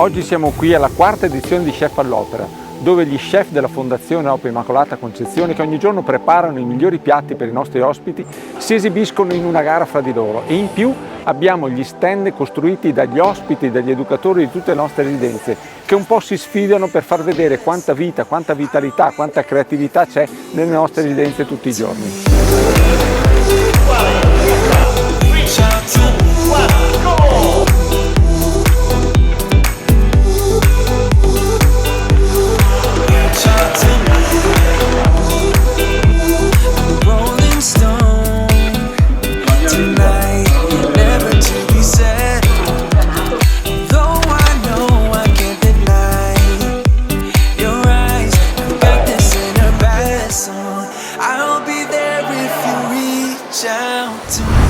Oggi siamo qui alla quarta edizione di Chef all'Opera, dove gli chef della Fondazione Opera Immacolata Concezione, che ogni giorno preparano i migliori piatti per i nostri ospiti, si esibiscono in una gara fra di loro e in più abbiamo gli stand costruiti dagli ospiti e dagli educatori di tutte le nostre residenze che un po' si sfidano per far vedere quanta vita, quanta vitalità, quanta creatività c'è nelle nostre residenze tutti i giorni. I'll be there if you reach out to me.